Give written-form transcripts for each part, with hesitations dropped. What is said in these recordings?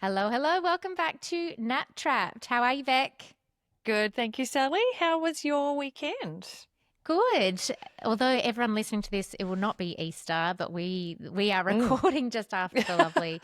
Hello, hello. Welcome back to Nap Trapped. How are you, Bec? Good, thank you, Sally. How was your weekend? Good. Although everyone listening to this, it will not be Easter, but we are Mm. recording just after the lovely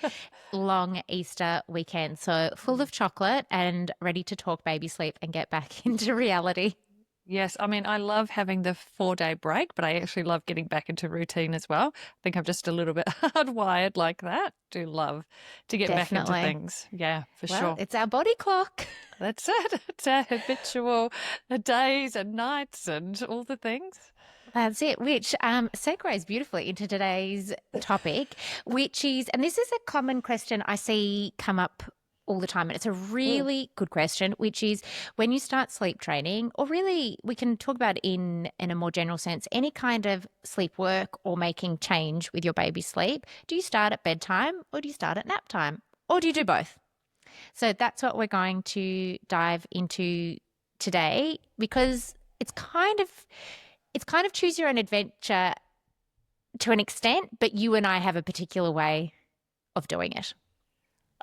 long Easter weekend. So full of chocolate and ready to talk baby sleep and get back into reality. Yes, I mean, I love having the 4 day break, but I actually love getting back into routine as well. I think I'm just a little bit hardwired like that. Do love to get back into Definitely. things. Yeah, for Well, sure. it's our body clock. That's it. It's our habitual days and nights and all the things. That's it, which segues beautifully into today's topic, which is, and this is a common question I see come up all the time, and it's a Mm. really good question, which is when you start sleep training, or really we can talk about in a more general sense, any kind of sleep work or making change with your baby's sleep, do you start at bedtime or do you start at nap time? Or do you do both? So that's what we're going to dive into today because it's kind of choose your own adventure to an extent, but you and I have a particular way of doing it.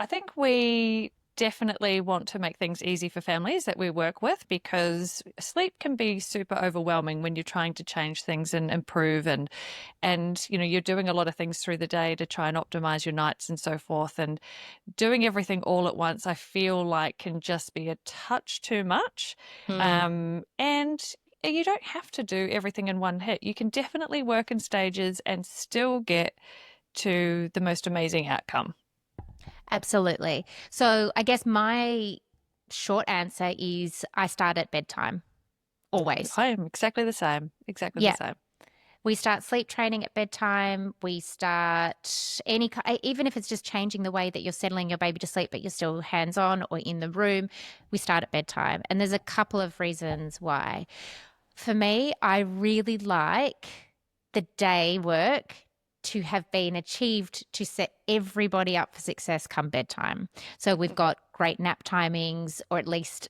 I think we definitely want to make things easy for families that we work with because sleep can be super overwhelming when you're trying to change things and improve and you're doing a lot of things through the day to try and optimize your nights and so forth, and doing everything all at once I feel like can just be a touch too much. Mm, And you don't have to do everything in one hit. You can definitely work in stages and still get to the most amazing outcome. absolutely. So I guess my short answer is I start at bedtime, always. I am exactly the same. Exactly the Yeah. same. We start sleep training at bedtime. We start even if it's just changing the way that you're settling your baby to sleep, but you're still hands on or in the room, we start at bedtime. And there's a couple of reasons why. For me, I really like the day work to have been achieved to set everybody up for success come bedtime. So we've got great nap timings, or at least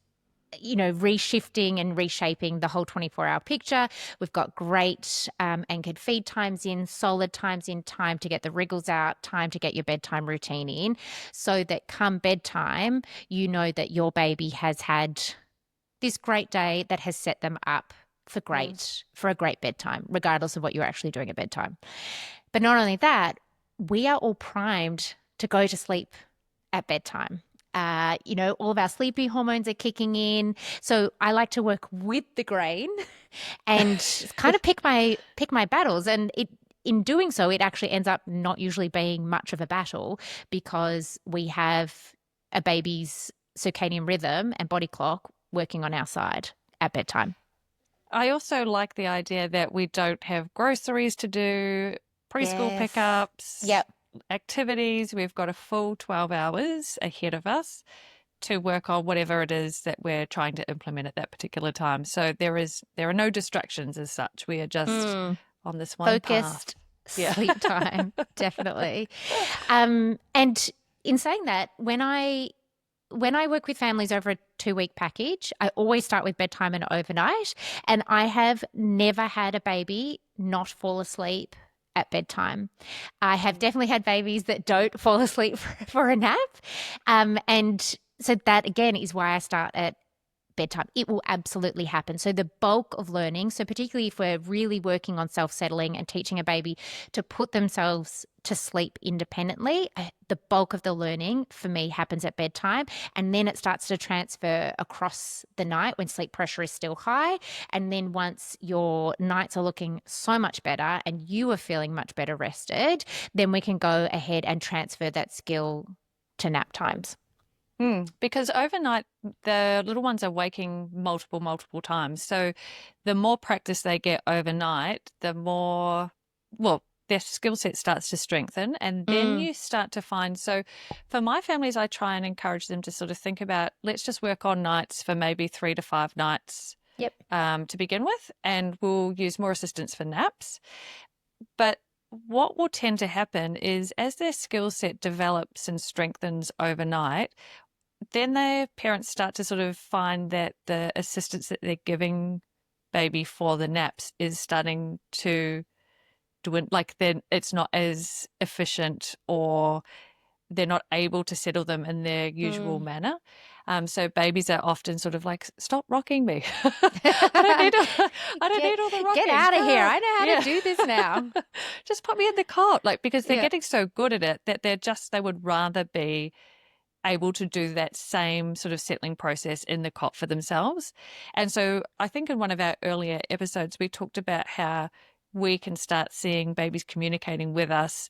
reshifting and reshaping the whole 24-hour picture. We've got great anchored feed times in, solid times in, time to get the wriggles out, time to get your bedtime routine in, so that come bedtime, you know that your baby has had this great day that has set them up Mm. for a great bedtime, regardless of what you're actually doing at bedtime. But not only that, we are all primed to go to sleep at bedtime. All of our sleepy hormones are kicking in. So I like to work with the grain and kind of pick my battles. And in doing so, it actually ends up not usually being much of a battle because we have a baby's circadian rhythm and body clock working on our side at bedtime. I also like the idea that we don't have groceries to do, preschool Yes. pickups, Yep. activities. We've got a full 12 hours ahead of us to work on whatever it is that we're trying to implement at that particular time. So there are no distractions as such. We are just Mm. on this one path. Focused Yeah. sleep time, definitely. And in saying that, when I work with families over a 2-week package, I always start with bedtime and overnight. And I have never had a baby not fall asleep at bedtime. I have definitely had babies that don't fall asleep for a nap. And so that again is why I start at bedtime. It will absolutely happen. So the bulk of learning, so particularly if we're really working on self-settling and teaching a baby to put themselves to sleep independently, the bulk of the learning for me happens at bedtime. And then it starts to transfer across the night when sleep pressure is still high. And then once your nights are looking so much better and you are feeling much better rested, then we can go ahead and transfer that skill to nap times. Because overnight, the little ones are waking multiple times. So the more practice they get overnight, the more, well, their skill set starts to strengthen. And then Mm, you start to find. So for my families, I try and encourage them to sort of think about let's just work on nights for maybe 3 to 5 nights yep. to begin with, and we'll use more assistance for naps. But what will tend to happen is as their skill set develops and strengthens overnight, then the parents start to sort of find that the assistance that they're giving baby for the naps is starting to do it, like then it's not as efficient or they're not able to settle them in their usual manner. So babies are often sort of like, stop rocking me. I don't need all the Get rocking. out of here. Ah, I know how yeah. to do this now. Just put me in the cot, like, because they're Yeah. getting so good at it that they would rather be able to do that same sort of settling process in the cot for themselves. And so I think in one of our earlier episodes, we talked about how we can start seeing babies communicating with us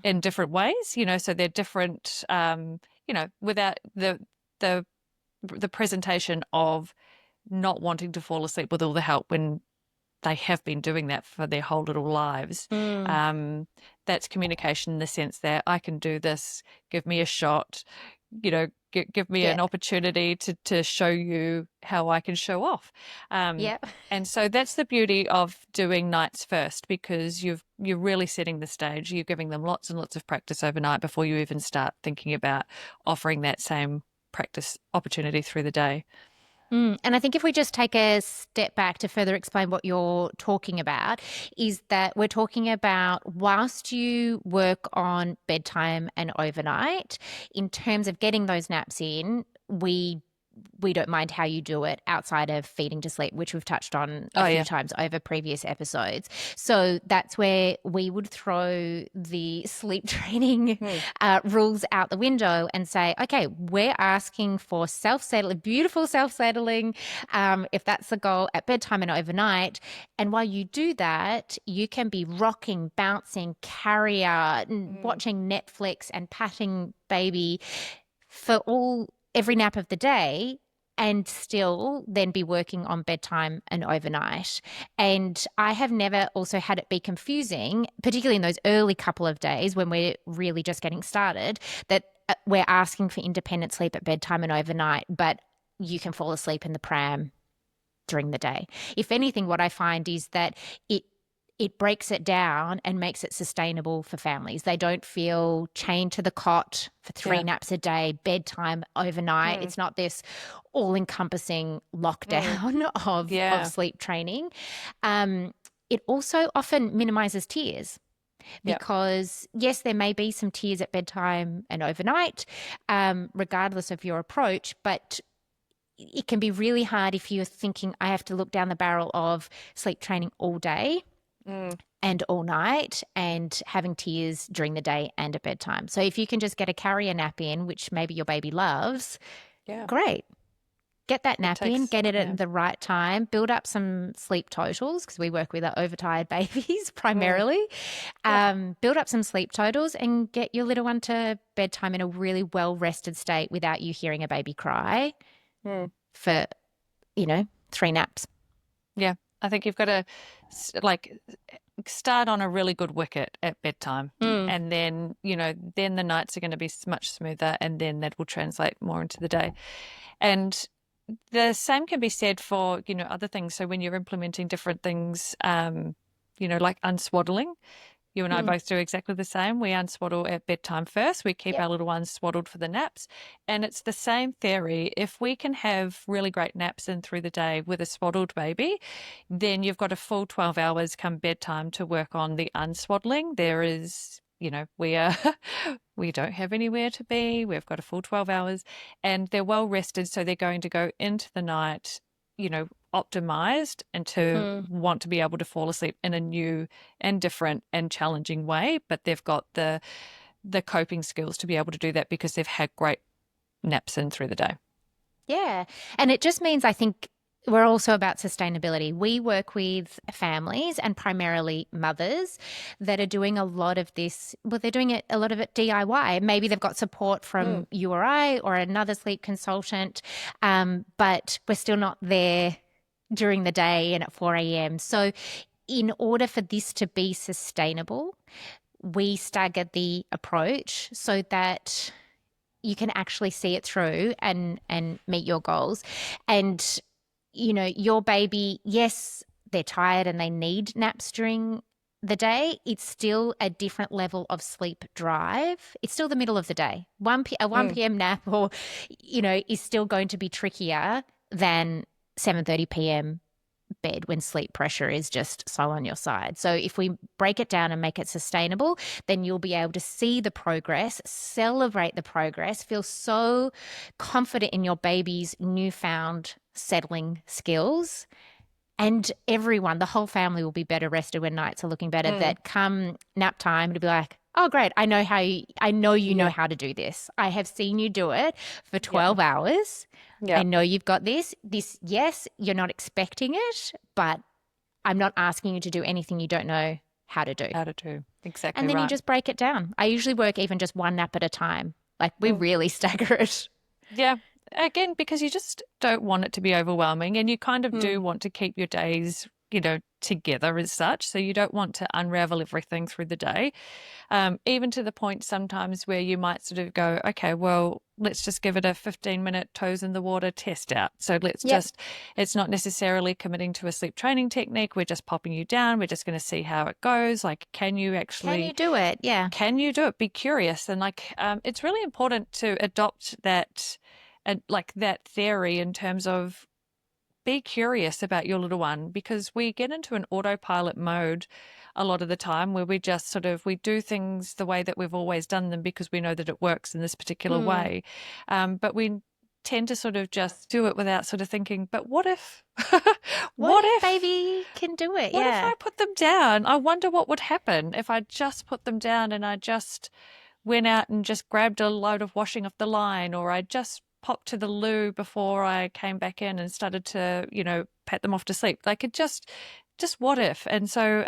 in different ways, so they're different, without the the presentation of not wanting to fall asleep with all the help when they have been doing that for their whole little lives. That's communication in the sense that I can do this, give me a shot, give me Yeah. an opportunity to show you how I can show off. Yeah. And so that's the beauty of doing nights first, because you're really setting the stage. You're giving them lots and lots of practice overnight before you even start thinking about offering that same practice opportunity through the day. And I think if we just take a step back to further explain what you're talking about, is that we're talking about whilst you work on bedtime and overnight, in terms of getting those naps in, we don't mind how you do it outside of feeding to sleep, which we've touched on a Oh few yeah. times over previous episodes. So that's where we would throw the sleep training rules out the window and say, okay, we're asking for self-settling, beautiful self-settling, if that's the goal, at bedtime and overnight. And while you do that, you can be rocking, bouncing, carrier, watching Netflix and patting baby for every nap of the day, and still then be working on bedtime and overnight. And I have never also had it be confusing, particularly in those early couple of days when we're really just getting started, that we're asking for independent sleep at bedtime and overnight, but you can fall asleep in the pram during the day. If anything, what I find is that it breaks it down and makes it sustainable for families. They don't feel chained to the cot for three Yeah. naps a day, bedtime, overnight. It's not this all-encompassing lockdown of Yeah. sleep training. It also often minimizes tears Yeah. because, yes, there may be some tears at bedtime and overnight, regardless of your approach, but it can be really hard if you're thinking, I have to look down the barrel of sleep training all day and all night and having tears during the day and at bedtime. So if you can just get a carrier nap in, which maybe your baby loves, Yeah. great. Get that It nap in, takes, get it yeah. at the right time, build up some sleep totals because we work with overtired babies primarily. Build up some sleep totals and get your little one to bedtime in a really well-rested state without you hearing a baby cry for, 3 naps. Yeah. I think you've got to start on a really good wicket at bedtime. And then, then the nights are going to be much smoother, and then that will translate more into the day. And the same can be said for, other things. So when you're implementing different things, like unswaddling, you and I both do exactly the same. We unswaddle at bedtime first. We keep our little ones swaddled for the naps. And it's the same theory. If we can have really great naps in through the day with a swaddled baby, then you've got a full 12 hours come bedtime to work on the unswaddling. There is, we don't have anywhere to be. We've got a full 12 hours and they're well rested. So they're going to go into the night, optimized and to want to be able to fall asleep in a new and different and challenging way. But they've got the coping skills to be able to do that because they've had great naps in through the day. Yeah. And it just means, I think, we're also about sustainability. We work with families and primarily mothers that are doing a lot of this. Well, they're doing a lot of it DIY. Maybe they've got support from you or I or another sleep consultant, but we're still not there during the day and at 4 a.m. So in order for this to be sustainable, we stagger the approach so that you can actually see it through and meet your goals. And your baby, yes, they're tired and they need naps during the day. It's still a different level of sleep drive. It's still the middle of the day. A 1 p.m. nap is still going to be trickier than 7:30 p.m. bed when sleep pressure is just so on your side. So if we break it down and make it sustainable, then you'll be able to see the progress, celebrate the progress, feel so confident in your baby's newfound settling skills. And everyone, the whole family will be better rested when nights are looking better. Mm. That come nap time, it'll be like, oh, great. I know you know Yeah. how to do this. I have seen you do it for Yeah. 12 hours. I Yeah. know you've got this. This, yes, you're not expecting it, but I'm not asking you to do anything you don't know how to do. How to do. Exactly And then you right. just break it down. I usually work even just one nap at a time. Like we Mm. really stagger it. Yeah. Again, because you just don't want it to be overwhelming and you kind of do Mm. want to keep your days, together as such. So you don't want to unravel everything through the day. Even to the point sometimes where you might sort of go, okay, well, let's just give it a 15-minute toes in the water test out. So Yep. it's not necessarily committing to a sleep training technique. We're just popping you down. We're just going to see how it goes. Like, Can you do it? Yeah. can you do it? Be curious. And it's really important to adopt that, like that theory in terms of be curious about your little one, because we get into an autopilot mode a lot of the time where we just we do things the way that we've always done them because we know that it works in this particular Mm. way. But we tend to sort of just do it without sort of thinking, but what if, What what if if, baby can do it? what if Yeah. I put them down? I wonder what would happen if I just put them down and I just went out and just grabbed a load of washing off the line, or I just popped to the loo before I came back in and started to, pat them off to sleep. Like it just what if? And so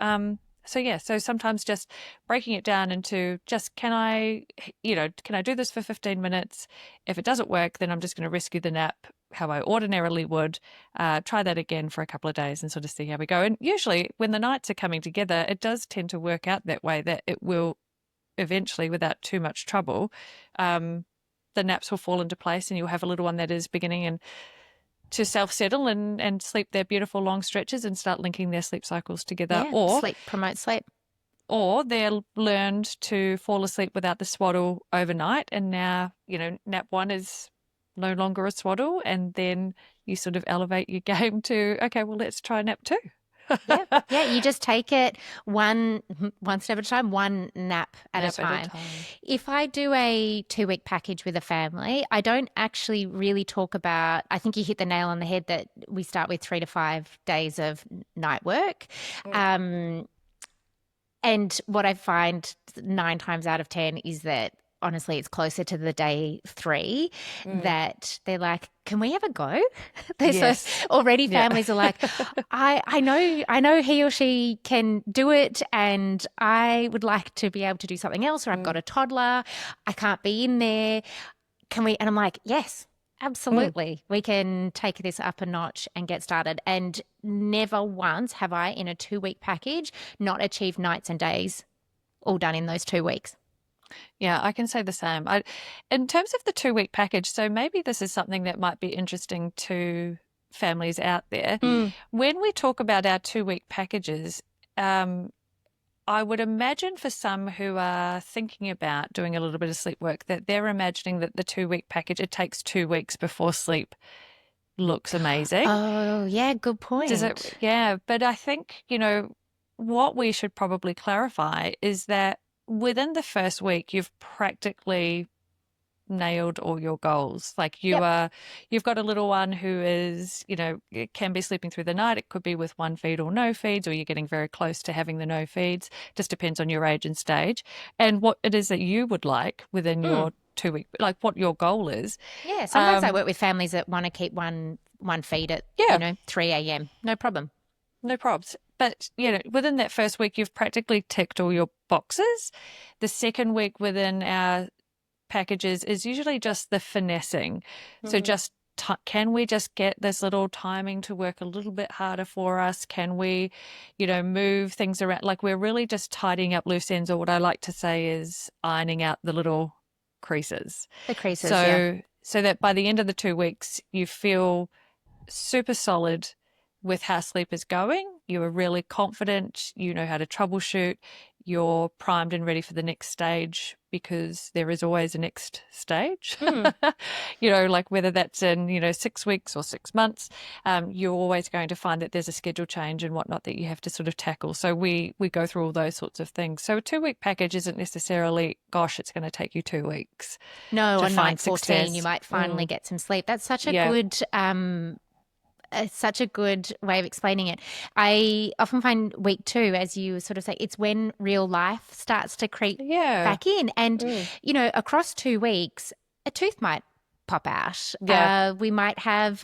sometimes just breaking it down into just can I do this for 15 minutes? If it doesn't work, then I'm just going to rescue the nap how I ordinarily would. Try that again for a couple of days and sort of see how we go. And usually when the nights are coming together, it does tend to work out that way, that it will eventually, without too much trouble, the naps will fall into place and you'll have a little one that is beginning and to self-settle and sleep their beautiful long stretches and start linking their sleep cycles together. Yeah. Sleep, promote sleep. Or they're learned to fall asleep without the swaddle overnight. And now, nap one is no longer a swaddle. And then you sort of elevate your game to, okay, well, let's try nap two. Yeah. Yeah. You just take it one step at a time, one nap at a Nap at a time. time. If I do a 2-week package with a family, I don't actually really talk about, I think you hit the nail on the head that we start with 3 to 5 days of night work. And what I find 9 times out of 10 is that honestly, it's closer to the day 3 that they're like, can we have a go? Yes. So already Yeah. families are like, I know he or she can do it and I would like to be able to do something else, or I've got a toddler, I can't be in there. Can we? And I'm like, yes, absolutely. We can take this up a notch and get started. And never once have I, in a 2-week package, not achieved nights and days all done in those 2 weeks. Yeah, I can say the same. In terms of the 2-week package, so maybe this is something that might be interesting to families out there. When we talk about our 2-week packages, I would imagine for some who are thinking about doing a little bit of sleep work that they're imagining that the 2-week package, it takes 2 weeks before sleep looks amazing. Oh, yeah, good point. Does it? Yeah, but I think, what we should probably clarify is that within the first week, you've practically nailed all your goals. Like you've got a little one who is, it can be sleeping through the night. It could be with one feed or no feeds, or you're getting very close to having the no feeds. Just depends on your age and stage and what it is that you would like within your 2-week, like what your goal is. Yeah, sometimes I work with families that want to keep one feed at 3 a.m. No problem. No probs. But, within that first week, you've practically ticked all your boxes. The second week within our packages is usually just the finessing. So just can we just get this little timing to work a little bit harder for us? Can we, move things around? Like we're really just tidying up loose ends, or what I like to say is ironing out the little creases. The creases, So that by the end of the 2 weeks, you feel super solid with how sleep is going, you are really confident, you know how to troubleshoot, you're primed and ready for the next stage, because there is always a next stage. Mm. You know, like whether that's in, 6 weeks or 6 months, you're always going to find that there's a schedule change and whatnot that you have to sort of tackle. So we go through all those sorts of things. So a 2-week package isn't necessarily, gosh, it's going to take you 2 weeks No, to on night find 14, you success. might finally get some sleep. That's Yeah. such a good way of explaining it. I often find week 2, as you sort of say, it's when real life starts to creep Yeah. back in. And, Mm. across 2 weeks, a tooth might pop out. Yeah. We might have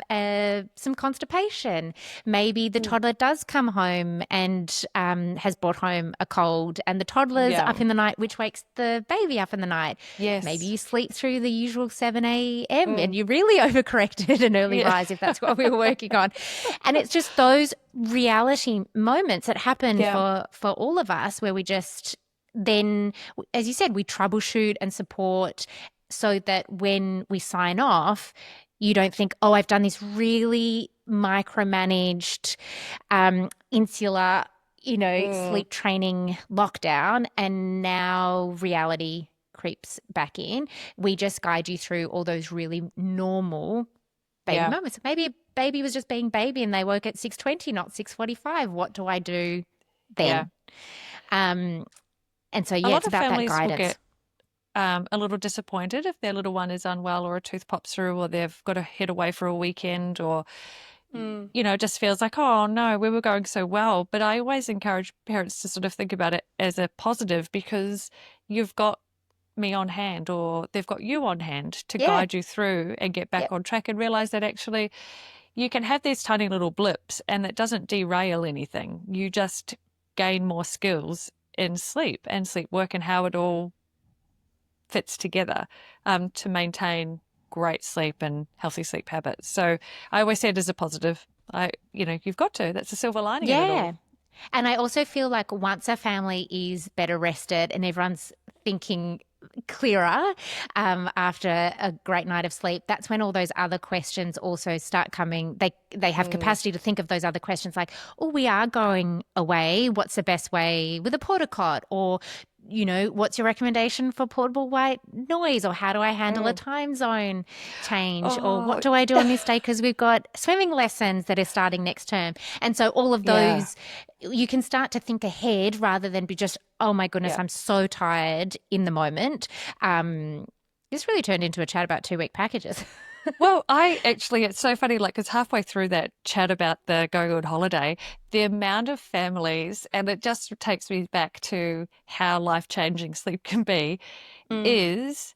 some constipation. Maybe the Mm. toddler does come home and has brought home a cold, and the toddler's Yeah. up in the night, which wakes the baby up in the night. Maybe Yes. you sleep through the usual 7 a.m. and Mm. you really overcorrected an early Yeah. rise if that's what we were working on. And it's just those reality moments that happen Yeah. for all of us, where we just then, as you said, we troubleshoot and support, so that when we sign off, you don't think, oh, I've done this really micromanaged, insular, Mm. sleep training lockdown, and now reality creeps back in. We just guide you through all those really normal baby Yeah. moments. Maybe a baby was just being baby and they woke at 6:20, not 6:45. What do I do Yeah. then? Um, and so, A yeah, lot it's of about that families will guidance. get a little disappointed if their little one is unwell, or a tooth pops through, or they've got to head away for a weekend, or Mm. it just feels like, oh no, we were going so well. But I always encourage parents to sort of think about it as a positive, because you've got me on hand, or they've got you on hand to Yeah. guide you through and get back Yep. on track, and realize that actually you can have these tiny little blips and it doesn't derail anything. You just gain more skills in sleep and sleep work, and how it all fits together, to maintain great sleep and healthy sleep habits. So I always say it as a positive. You've got to. That's a silver lining in it all. Yeah. And I also feel like once a family is better rested and everyone's thinking clearer, after a great night of sleep, that's when all those other questions also start coming. They have Mm. capacity to think of those other questions, like, oh, we are going away. What's the best way with a porta cot? Or, what's your recommendation for portable white noise? Or how do I handle a Mm. time zone change? Or what Oh, do I do on this day? Because we've got swimming lessons that are starting next term. And so all of yeah. those, you can start to think ahead rather than be just, oh my goodness, Yeah. I'm so tired in the moment. This really turned into a chat about 2-week packages. Well, it's so funny, like, because halfway through that chat about the going on holiday, the amount of families, and it just takes me back to how life-changing sleep can be, Mm. is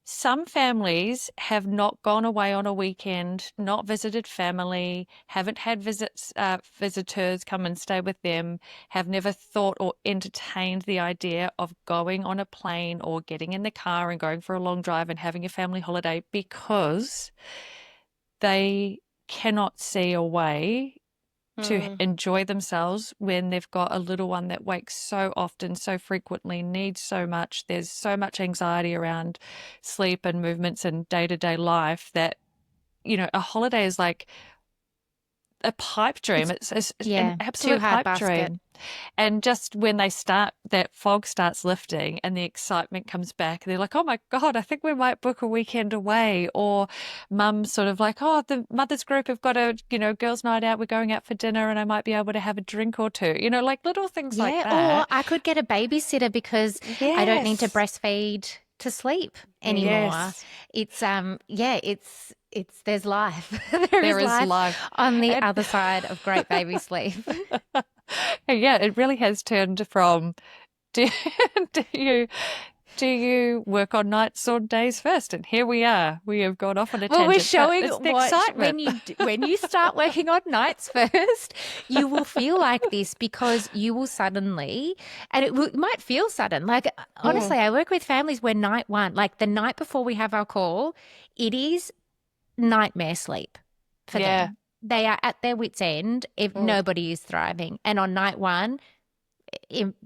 some families have not gone away on a weekend, not visited family, haven't had visitors come and stay with them, have never thought or entertained the idea of going on a plane or getting in the car and going for a long drive and having a family holiday, because they cannot see a way to Mm. enjoy themselves when they've got a little one that wakes so often, so frequently, needs so much. There's so much anxiety around sleep and movements and day-to-day life that, a holiday is like a pipe dream. It's, It's an yeah, too absolute hard pipe basket. dream. And just when that fog starts lifting and the excitement comes back, they're like, oh my God, I think we might book a weekend away. Or mum's sort of like, oh, the mother's group have got a, girls' night out, we're going out for dinner and I might be able to have a drink or two, like little things like Yeah, or that. I could get a babysitter because I don't need to Yes. breastfeed to sleep anymore. Yes. It's there's life. There is There is life life. on the And other side of great baby sleep. yeah, it really has turned from, do, do you do you work on nights or days first? And here we are. We have gone off on a Well, we're tangent, but showing it's the what excitement. when you start working on nights first, you will feel like this, because you will suddenly, and it might feel sudden. Like, Mm. honestly, I work with families where night one, like the night before we have our call, it is nightmare sleep for Yeah. them. They are at their wits' end if Mm. nobody is thriving. And on night one,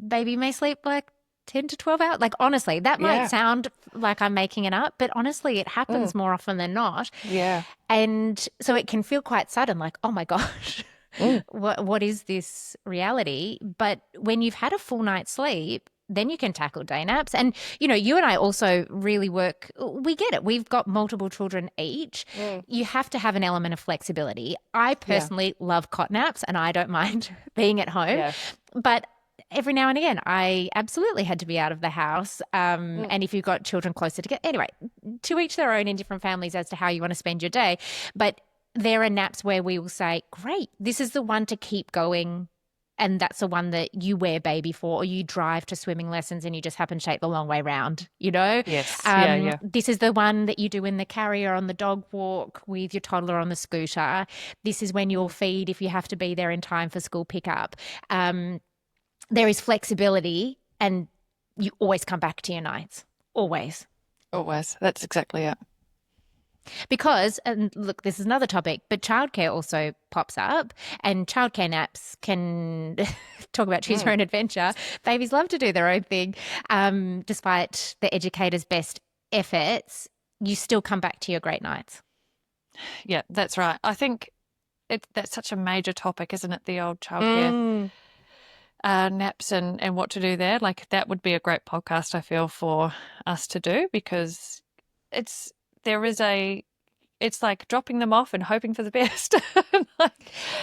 baby may sleep like 10 to 12 hours. Like, honestly, that might Yeah. sound like I'm making it up, but honestly, it happens Mm. more often than not. Yeah. And so it can feel quite sudden, like, oh my gosh. what is this reality? But when you've had a full night's sleep, then you can tackle day naps. And, you and I also really work, we get it. We've got multiple children each. You have to have an element of flexibility. I personally love cot naps and I don't mind being at home. Yeah. But every now and again, I absolutely had to be out of the house. And if you've got children closer together, anyway, to each their own in different families as to how you want to spend your day. But there are naps where we will say, great, this is the one to keep going. And that's the one that you wear baby for, or you drive to swimming lessons and you just happen to take the long way round, Yes. This is the one that you do in the carrier on the dog walk with your toddler on the scooter. This is when you'll feed if you have to be there in time for school pickup. There is flexibility and you always come back to your nights. Always. Always. That's exactly it. Because, and look, this is another topic, but childcare also pops up, and childcare naps can talk about choose your own adventure. Babies love to do their own thing. Despite the educator's best efforts, you still come back to your great nights. Yeah, that's right. I think that's such a major topic, isn't it? The old childcare naps and what to do there. Like, that would be a great podcast, I feel, for us to do, because it's like dropping them off and hoping for the best. Like,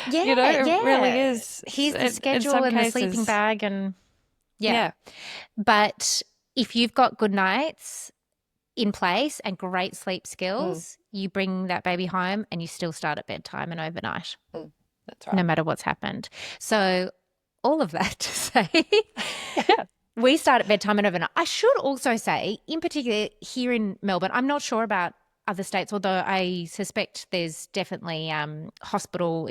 it really is. Here's the schedule and the sleeping bag and But if you've got good nights in place and great sleep skills, you bring that baby home and you still start at bedtime and overnight. That's right. No matter what's happened. So all of that to say we start at bedtime and overnight. I should also say, in particular here in Melbourne, I'm not sure about other states, although I suspect there's definitely hospital,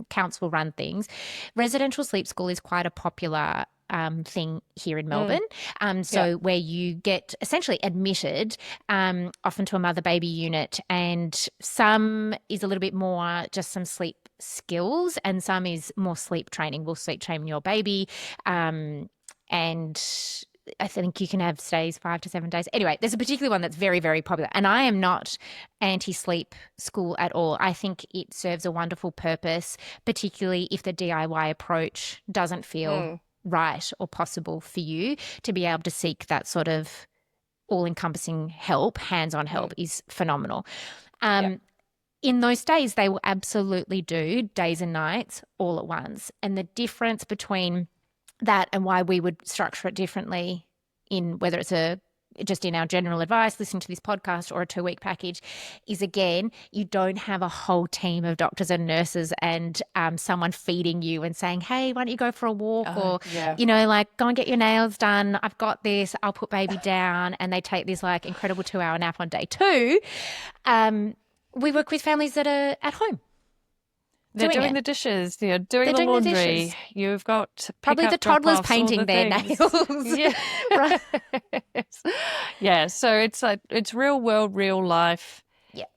council run things. Residential sleep school is quite a popular thing here in Melbourne. Where you get essentially admitted often to a mother baby unit, and some is a little bit more just some sleep skills and some is more sleep training. We'll sleep train your baby and I think you can have stays 5 to 7 days. Anyway, there's a particular one that's very, very popular. And I am not anti-sleep school at all. I think it serves a wonderful purpose, particularly if the DIY approach doesn't feel right or possible for you. To be able to seek that sort of all-encompassing help, hands-on help is phenomenal. In those days, they will absolutely do days and nights all at once. And the difference between that and why we would structure it differently in whether it's just in our general advice, listening to this podcast, or a 2-week package is, again, you don't have a whole team of doctors and nurses and someone feeding you and saying, hey, why don't you go for a walk or, go and get your nails done. I've got this. I'll put baby down. And they take this like incredible 2-hour nap on day 2. We work with families that are at home. They're doing the dishes. They're doing the laundry. You've got to pick probably up the toddlers drop-offs, painting their things. nails. Yeah, right. So it's real world, real life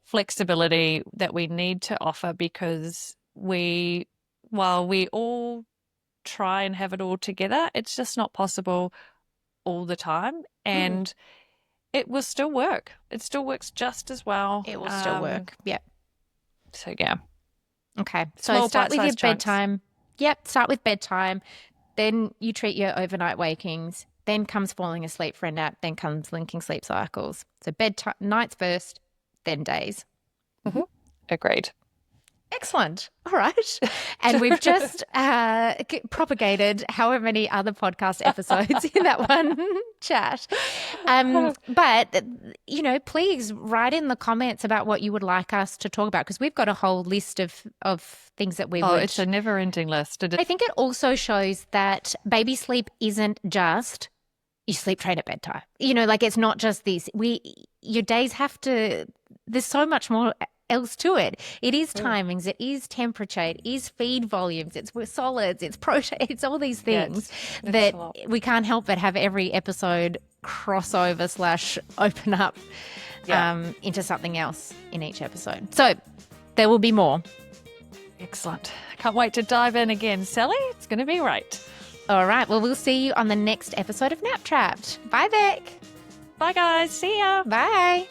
flexibility that we need to offer, because while we all try and have it all together, it's just not possible all the time, and it will still work. It still works just as well. It will still work. Yeah. So yeah. Okay, so start with your bedtime. Yep, start with bedtime. Then you treat your overnight wakings. Then comes falling asleep for a nap. Then comes linking sleep cycles. So bedtime, nights first, then days. Agreed. Excellent. All right. And we've just propagated however many other podcast episodes in that one chat. But, please write in the comments about what you would like us to talk about, because we've got a whole list of things that we would. It's a never-ending list. I think it also shows that baby sleep isn't just you sleep train at bedtime. It's not just this. Your days have to, there's so much more else to it. It is timings, it is temperature, it is feed volumes, it's solids, it's protein, it's all these things that we can't help but have every episode crossover / open up into something else in each episode. So there will be more. Excellent. I can't wait to dive in again, Sally. It's going to be great. All right. Well, we'll see you on the next episode of Nap Trapped. Bye, Bec. Bye, guys. See ya. Bye.